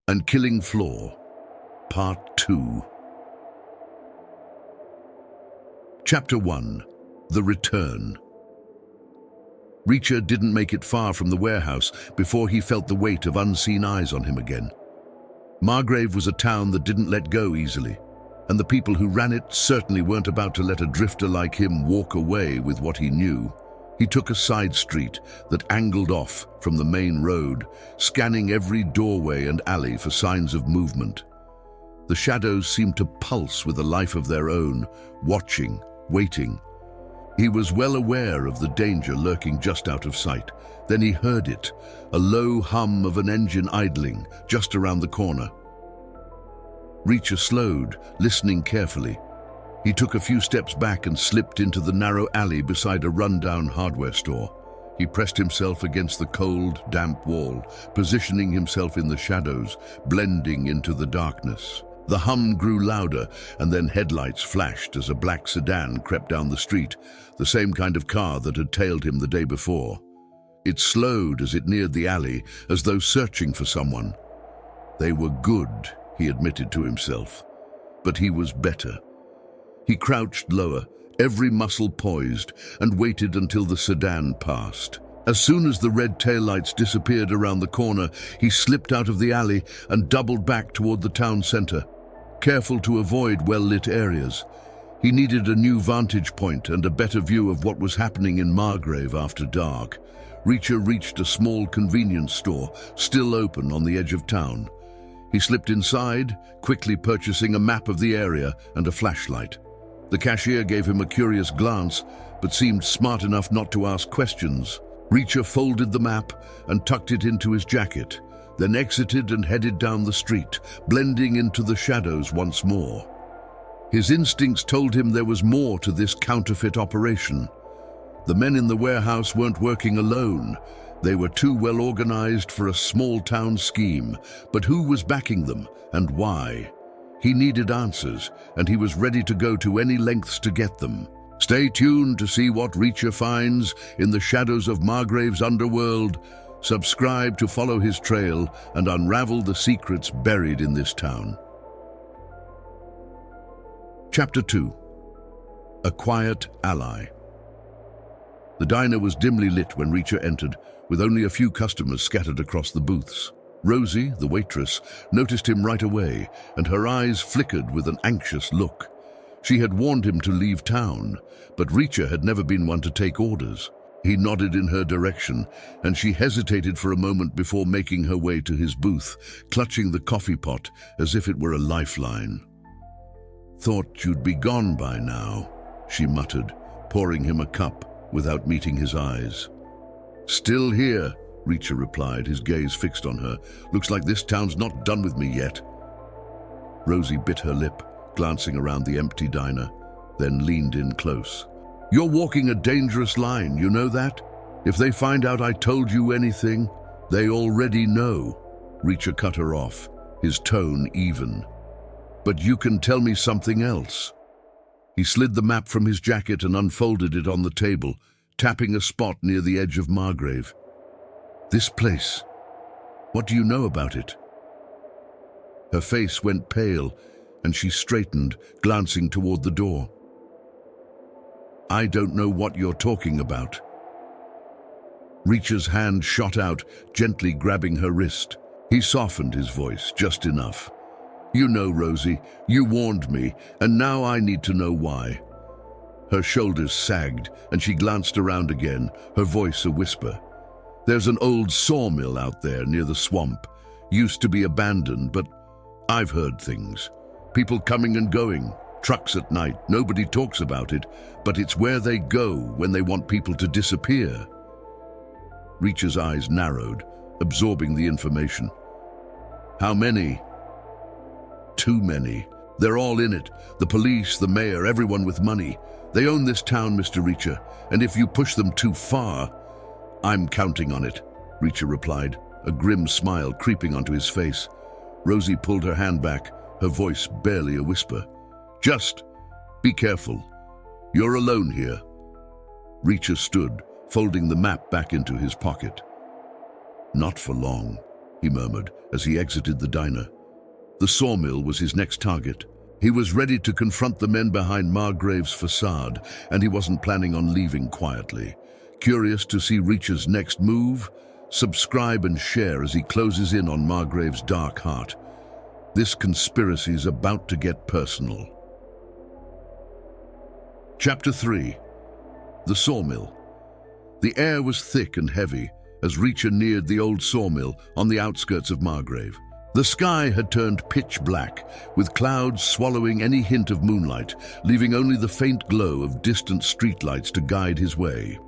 and Killing Floor, Part 2. Chapter 1. The Return. Reacher didn't make it far from the warehouse before he felt the weight of unseen eyes on him again. Margrave was a town that didn't let go easily, and the people who ran it certainly weren't about to let a drifter like him walk away with what he knew. He took a side street that angled off from the main road, scanning every doorway and alley for signs of movement. The shadows seemed to pulse with a life of their own, watching, waiting. He was well aware of the danger lurking just out of sight. Then he heard it, a low hum of an engine idling just around the corner. Reacher slowed, listening carefully. He took a few steps back and slipped into the narrow alley beside a rundown hardware store. He pressed himself against the cold, damp wall, positioning himself in the shadows, blending into the darkness. The hum grew louder, and then headlights flashed as a black sedan crept down the street, the same kind of car that had tailed him the day before. It slowed as it neared the alley, as though searching for someone. They were good, he admitted to himself, but he was better. He crouched lower, every muscle poised, and waited until the sedan passed. As soon as the red taillights disappeared around the corner, he slipped out of the alley and doubled back toward the town center, careful to avoid well-lit areas. He needed a new vantage point and a better view of what was happening in Margrave after dark. Reacher reached a small convenience store, still open on the edge of town. He slipped inside, quickly purchasing a map of the area and a flashlight. The cashier gave him a curious glance, but seemed smart enough not to ask questions. Reacher folded the map and tucked it into his jacket, then exited and headed down the street, blending into the shadows once more. His instincts told him there was more to this counterfeit operation. The men in the warehouse weren't working alone. They were too well organized for a small-town scheme. But who was backing them, and why? He needed answers, and he was ready to go to any lengths to get them. Stay tuned to see what Reacher finds in the shadows of Margrave's underworld. Subscribe to follow his trail and unravel the secrets buried in this town. Chapter 2. A Quiet Ally. The diner was dimly lit when Reacher entered, with only a few customers scattered across the booths. Rosie, the waitress, noticed him right away, and her eyes flickered with an anxious look. She had warned him to leave town, but Reacher had never been one to take orders. He nodded in her direction, and she hesitated for a moment before making her way to his booth, clutching the coffee pot as if it were a lifeline. "Thought you'd be gone by now," she muttered, pouring him a cup without meeting his eyes. "Still here," Reacher replied, his gaze fixed on her. "Looks like this town's not done with me yet." Rosie bit her lip, glancing around the empty diner, then leaned in close. "You're walking a dangerous line, you know that? If they find out I told you anything, they already know." Reacher cut her off, his tone even. "But you can tell me something else." He slid the map from his jacket and unfolded it on the table, tapping a spot near the edge of Margrave. "This place. What do you know about it?" Her face went pale, and she straightened, glancing toward the door. "I don't know what you're talking about." Reacher's hand shot out, gently grabbing her wrist. He softened his voice just enough. "You know, Rosie, you warned me, and now I need to know why." Her shoulders sagged, and she glanced around again, her voice a whisper. "There's an old sawmill out there near the swamp. Used to be abandoned, but I've heard things. People coming and going, trucks at night. Nobody talks about it, but it's where they go when they want people to disappear." Reacher's eyes narrowed, absorbing the information. "How many?" "Too many. They're all in it. The police, the mayor, everyone with money. They own this town, Mr. Reacher, and if you push them too far..." "I'm counting on it," Reacher replied, a grim smile creeping onto his face. Rosie pulled her hand back, her voice barely a whisper. "Just be careful. You're alone here." Reacher stood, folding the map back into his pocket. "Not for long." he murmured as he exited the diner. The sawmill was his next target. He was ready to confront the men behind Margrave's facade, and he wasn't planning on leaving quietly. Curious to see Reacher's next move? Subscribe and share as he closes in on Margrave's dark heart. This conspiracy's about to get personal. Chapter 3. The Sawmill. The air was thick and heavy as Reacher neared the old sawmill on the outskirts of Margrave. The sky had turned pitch black, with clouds swallowing any hint of moonlight, leaving only the faint glow of distant streetlights to guide his way.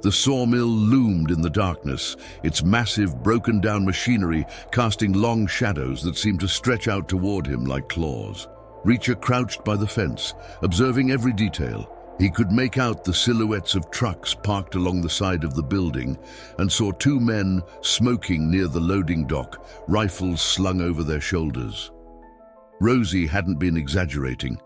The sawmill loomed in the darkness, its massive, broken-down machinery casting long shadows that seemed to stretch out toward him like claws. Reacher crouched by the fence, observing every detail. He could make out the silhouettes of trucks parked along the side of the building and saw two men smoking near the loading dock, rifles slung over their shoulders. Rosie hadn't been exaggerating.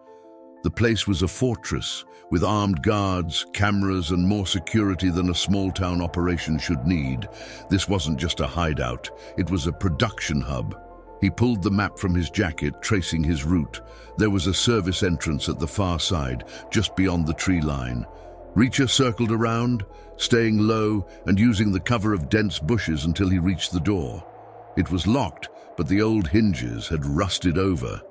The place was a fortress, with armed guards, cameras, and more security than a small-town operation should need. This wasn't just a hideout, it was a production hub. He pulled the map from his jacket, tracing his route. There was a service entrance at the far side, just beyond the tree line. Reacher circled around, staying low and using the cover of dense bushes until he reached the door. It was locked, but the old hinges had rusted over.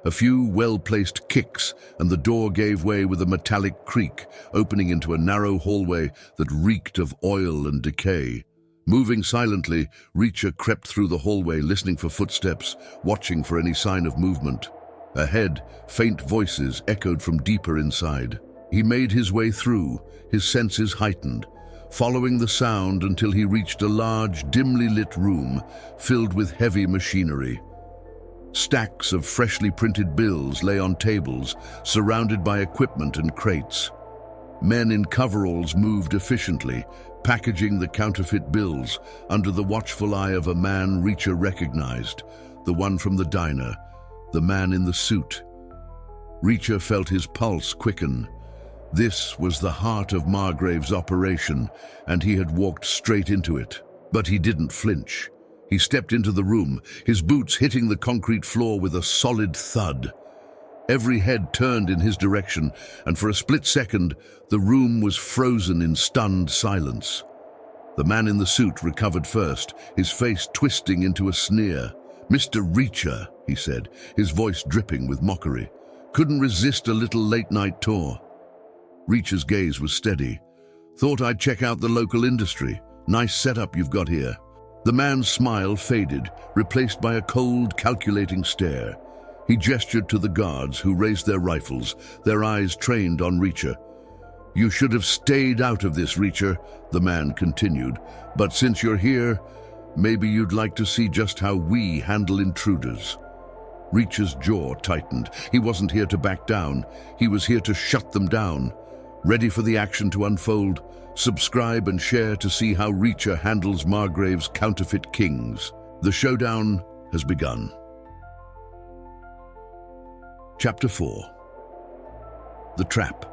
A few well-placed kicks, and the door gave way with a metallic creak, opening into a narrow hallway that reeked of oil and decay. Moving silently, Reacher crept through the hallway, listening for footsteps, watching for any sign of movement. Ahead, faint voices echoed from deeper inside. He made his way through, his senses heightened, following the sound until he reached a large, dimly lit room filled with heavy machinery. Stacks of freshly printed bills lay on tables, surrounded by equipment and crates. Men in coveralls moved efficiently, packaging the counterfeit bills under the watchful eye of a man Reacher recognized, the one from the diner, the man in the suit. Reacher felt his pulse quicken. This was the heart of Margrave's operation, and he had walked straight into it. But he didn't flinch. He stepped into the room, his boots hitting the concrete floor with a solid thud. Every head turned in his direction, and for a split second, the room was frozen in stunned silence. The man in the suit recovered first, his face twisting into a sneer. "Mr. Reacher," he said, his voice dripping with mockery. "Couldn't resist a little late-night tour." Reacher's gaze was steady. "Thought I'd check out the local industry. Nice setup you've got here." The man's smile faded, replaced by a cold, calculating stare. He gestured to the guards, who raised their rifles, their eyes trained on Reacher. "You should have stayed out of this, Reacher," the man continued. "But since you're here, maybe you'd like to see just how we handle intruders." Reacher's jaw tightened. He wasn't here to back down. He was here to shut them down. Ready for the action to unfold? Subscribe and share to see how Reacher handles Margrave's counterfeit kings. The showdown has begun. Chapter 4. The Trap.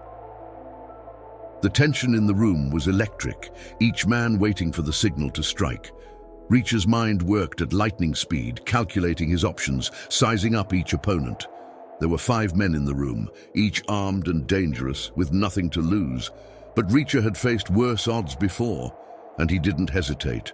The tension in the room was electric, each man waiting for the signal to strike. Reacher's mind worked at lightning speed, calculating his options, sizing up each opponent. There were 5 men in the room, each armed and dangerous, with nothing to lose. But Reacher had faced worse odds before, and he didn't hesitate.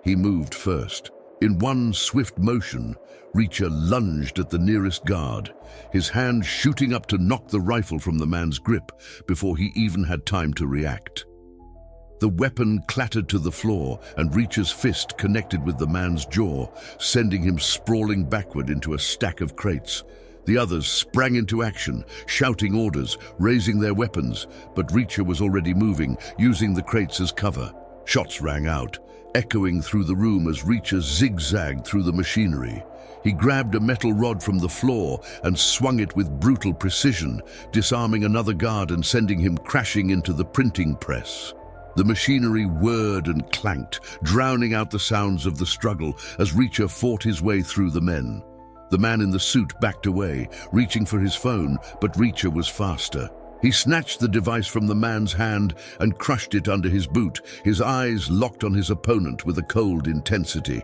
He moved first. In one swift motion, Reacher lunged at the nearest guard, his hand shooting up to knock the rifle from the man's grip before he even had time to react. The weapon clattered to the floor, and Reacher's fist connected with the man's jaw, sending him sprawling backward into a stack of crates. The others sprang into action, shouting orders, raising their weapons, but Reacher was already moving, using the crates as cover. Shots rang out, echoing through the room as Reacher zigzagged through the machinery. He grabbed a metal rod from the floor and swung it with brutal precision, disarming another guard and sending him crashing into the printing press. The machinery whirred and clanked, drowning out the sounds of the struggle as Reacher fought his way through the men. The man in the suit backed away, reaching for his phone, but Reacher was faster. He snatched the device from the man's hand and crushed it under his boot, his eyes locked on his opponent with a cold intensity.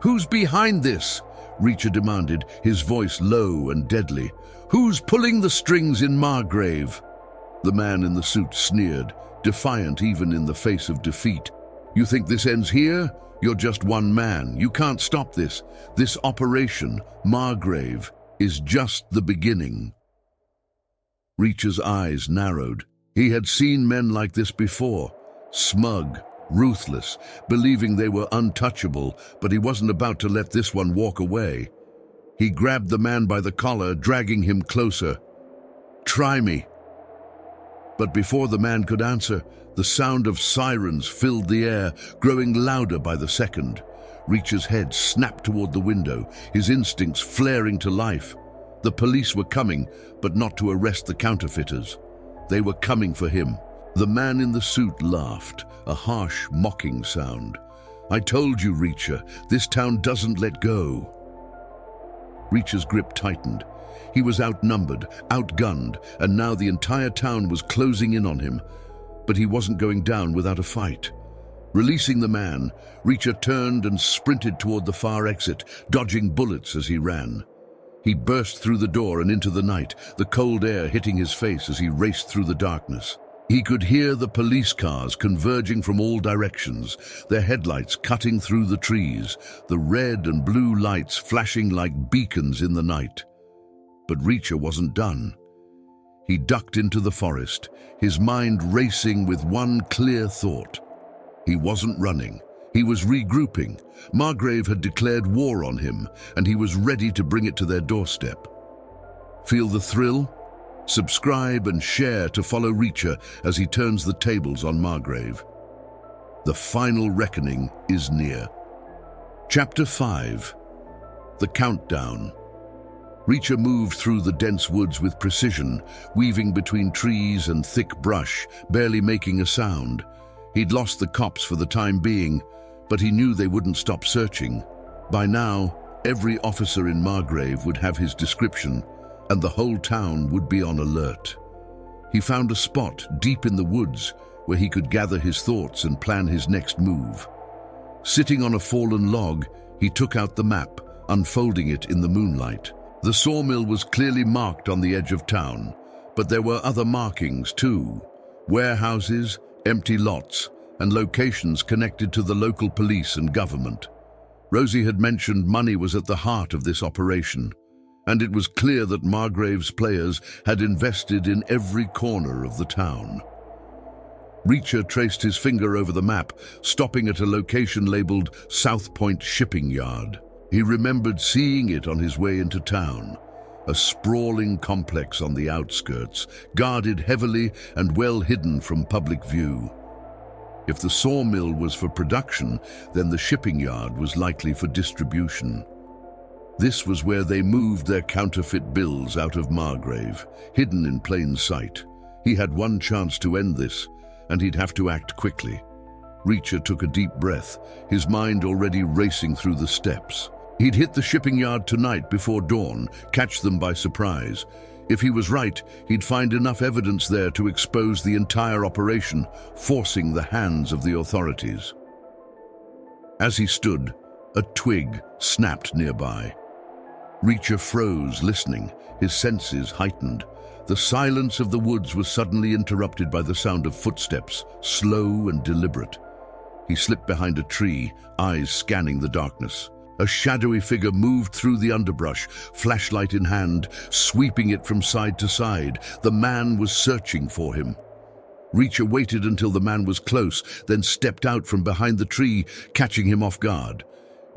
"Who's behind this?" Reacher demanded, his voice low and deadly. "Who's pulling the strings in Margrave?" The man in the suit sneered, defiant even in the face of defeat. "You think this ends here? You're just one man. You can't stop this. This operation, Margrave, is just the beginning." Reacher's eyes narrowed. He had seen men like this before, smug, ruthless, believing they were untouchable, but he wasn't about to let this one walk away. He grabbed the man by the collar, dragging him closer. "Try me." But before the man could answer, the sound of sirens filled the air, growing louder by the second. Reacher's head snapped toward the window, his instincts flaring to life. The police were coming, but not to arrest the counterfeiters. They were coming for him. The man in the suit laughed, a harsh, mocking sound. "I told you, Reacher, this town doesn't let go." Reacher's grip tightened. He was outnumbered, outgunned, and now the entire town was closing in on him. But he wasn't going down without a fight. Releasing the man, Reacher turned and sprinted toward the far exit, dodging bullets as he ran. He burst through the door and into the night, the cold air hitting his face as he raced through the darkness. He could hear the police cars converging from all directions, their headlights cutting through the trees, the red and blue lights flashing like beacons in the night. But Reacher wasn't done. He ducked into the forest, his mind racing with one clear thought. He wasn't running. He was regrouping. Margrave had declared war on him, and he was ready to bring it to their doorstep. Feel the thrill? Subscribe and share to follow Reacher as he turns the tables on Margrave. The final reckoning is near. Chapter 5. The Countdown. Reacher moved through the dense woods with precision, weaving between trees and thick brush, barely making a sound. He'd lost the cops for the time being, but he knew they wouldn't stop searching. By now, every officer in Margrave would have his description, and the whole town would be on alert. He found a spot deep in the woods where he could gather his thoughts and plan his next move. Sitting on a fallen log, he took out the map, unfolding it in the moonlight. The sawmill was clearly marked on the edge of town, but there were other markings too. Warehouses, empty lots, and locations connected to the local police and government. Rosie had mentioned money was at the heart of this operation, and it was clear that Margrave's players had invested in every corner of the town. Reacher traced his finger over the map, stopping at a location labeled South Point Shipping Yard. He remembered seeing it on his way into town, a sprawling complex on the outskirts, guarded heavily and well hidden from public view. If the sawmill was for production, then the shipping yard was likely for distribution. This was where they moved their counterfeit bills out of Margrave, hidden in plain sight. He had one chance to end this, and he'd have to act quickly. Reacher took a deep breath, his mind already racing through the steps. He'd hit the shipping yard tonight before dawn, catch them by surprise. If he was right, he'd find enough evidence there to expose the entire operation, forcing the hands of the authorities. As he stood, a twig snapped nearby. Reacher froze, listening, his senses heightened. The silence of the woods was suddenly interrupted by the sound of footsteps, slow and deliberate. He slipped behind a tree, eyes scanning the darkness. A shadowy figure moved through the underbrush, flashlight in hand, sweeping it from side to side. The man was searching for him. Reacher waited until the man was close, then stepped out from behind the tree, catching him off guard.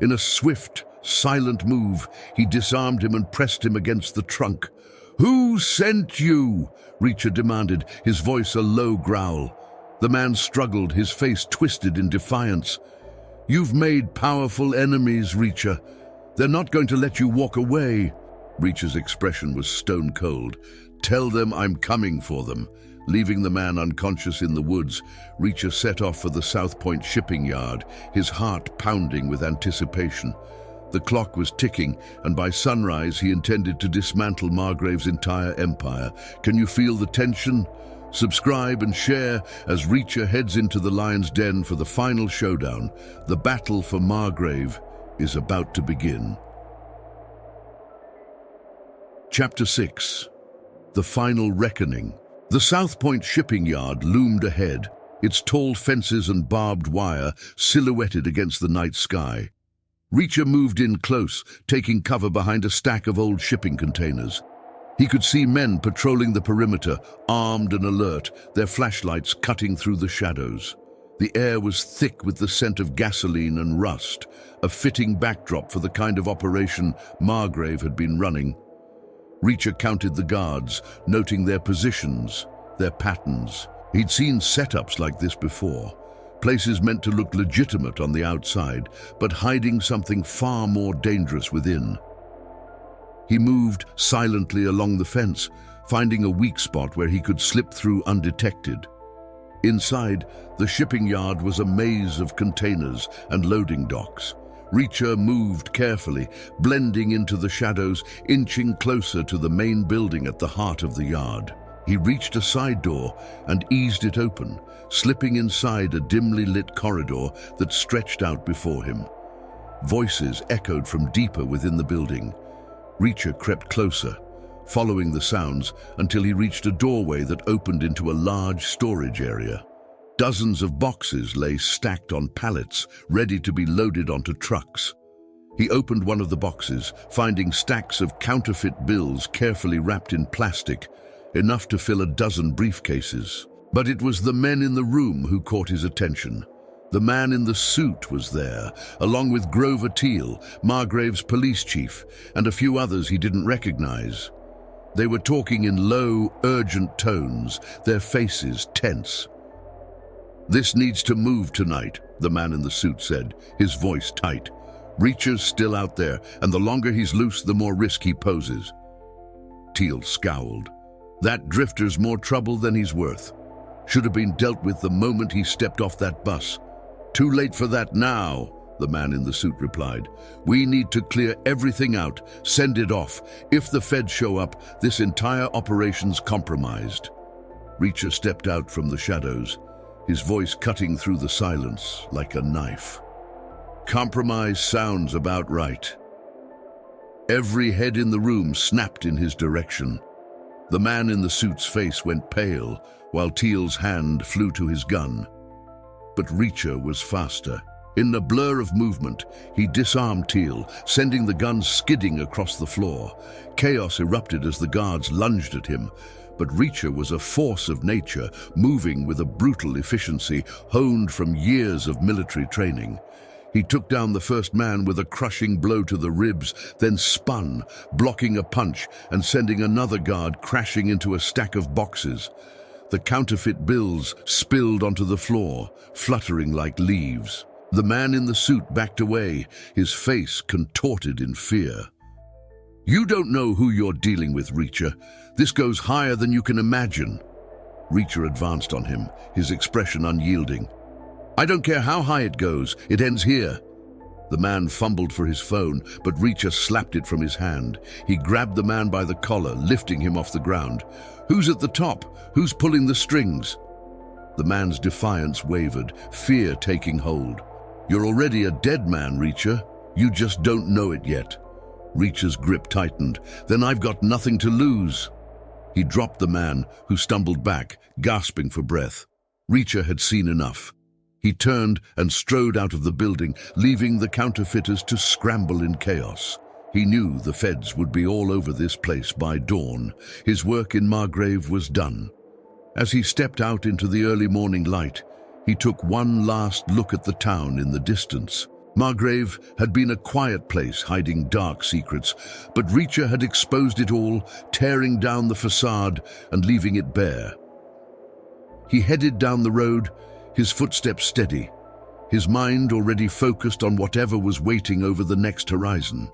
In a swift, silent move, he disarmed him and pressed him against the trunk. "Who sent you?" Reacher demanded, his voice a low growl. The man struggled, his face twisted in defiance. "You've made powerful enemies, Reacher. They're not going to let you walk away." Reacher's expression was stone cold. "Tell them I'm coming for them." Leaving the man unconscious in the woods, Reacher set off for the South Point shipping yard, his heart pounding with anticipation. The clock was ticking, and by sunrise he intended to dismantle Margrave's entire empire. Can you feel the tension? Subscribe and share as Reacher heads into the lion's den for the final showdown, the battle for Margrave. is about to begin. Chapter 6. The Final Reckoning. The South Point shipping yard loomed ahead, its tall fences and barbed wire silhouetted against the night sky. Reacher moved in close, taking cover behind a stack of old shipping containers. He could see men patrolling the perimeter, armed and alert, their flashlights cutting through the shadows. The air was thick with the scent of gasoline and rust, a fitting backdrop for the kind of operation Margrave had been running. Reacher counted the guards, noting their positions, their patterns. He'd seen setups like this before, places meant to look legitimate on the outside, but hiding something far more dangerous within. He moved silently along the fence, finding a weak spot where he could slip through undetected. Inside, the shipping yard was a maze of containers and loading docks. Reacher moved carefully, blending into the shadows, inching closer to the main building at the heart of the yard. He reached a side door and eased it open, slipping inside a dimly lit corridor that stretched out before him. Voices echoed from deeper within the building. Reacher crept closer, following the sounds until he reached a doorway that opened into a large storage area. Dozens of boxes lay stacked on pallets, ready to be loaded onto trucks. He opened one of the boxes, finding stacks of counterfeit bills carefully wrapped in plastic, enough to fill a dozen briefcases. But it was the men in the room who caught his attention. The man in the suit was there, along with Grover Teal, Margrave's police chief, and a few others he didn't recognize. They were talking in low, urgent tones, their faces tense. "This needs to move tonight," the man in the suit said, his voice tight. "Reacher's still out there, and the longer he's loose, the more risk he poses." Teal scowled. "That drifter's more trouble than he's worth. Should have been dealt with the moment he stepped off that bus." "Too late for that now," the man in the suit replied. "We need to clear everything out, send it off. If the feds show up, this entire operation's compromised." Reacher stepped out from the shadows, his voice cutting through the silence like a knife. "Compromise sounds about right." Every head in the room snapped in his direction. The man in the suit's face went pale, while Teal's hand flew to his gun. But Reacher was faster. In a blur of movement, he disarmed Teal, sending the gun skidding across the floor. Chaos erupted as the guards lunged at him, but Reacher was a force of nature, moving with a brutal efficiency honed from years of military training. He took down the first man with a crushing blow to the ribs, then spun, blocking a punch and sending another guard crashing into a stack of boxes. The counterfeit bills spilled onto the floor, fluttering like leaves. The man in the suit backed away, his face contorted in fear. "You don't know who you're dealing with, Reacher. This goes higher than you can imagine." Reacher advanced on him, his expression unyielding. "I don't care how high it goes, it ends here." The man fumbled for his phone, but Reacher slapped it from his hand. He grabbed the man by the collar, lifting him off the ground. "Who's at the top? Who's pulling the strings?" The man's defiance wavered, fear taking hold. "You're already a dead man, Reacher. You just don't know it yet." Reacher's grip tightened. "Then I've got nothing to lose." He dropped the man, who stumbled back, gasping for breath. Reacher had seen enough. He turned and strode out of the building, leaving the counterfeiters to scramble in chaos. He knew the feds would be all over this place by dawn. His work in Margrave was done. As he stepped out into the early morning light, he took one last look at the town in the distance. Margrave had been a quiet place hiding dark secrets, but Reacher had exposed it all, tearing down the facade and leaving it bare. He headed down the road, his footsteps steady, his mind already focused on whatever was waiting over the next horizon.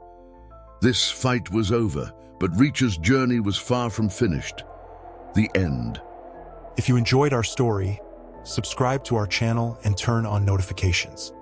This fight was over, but Reacher's journey was far from finished. The end. If you enjoyed our story, subscribe to our channel and turn on notifications.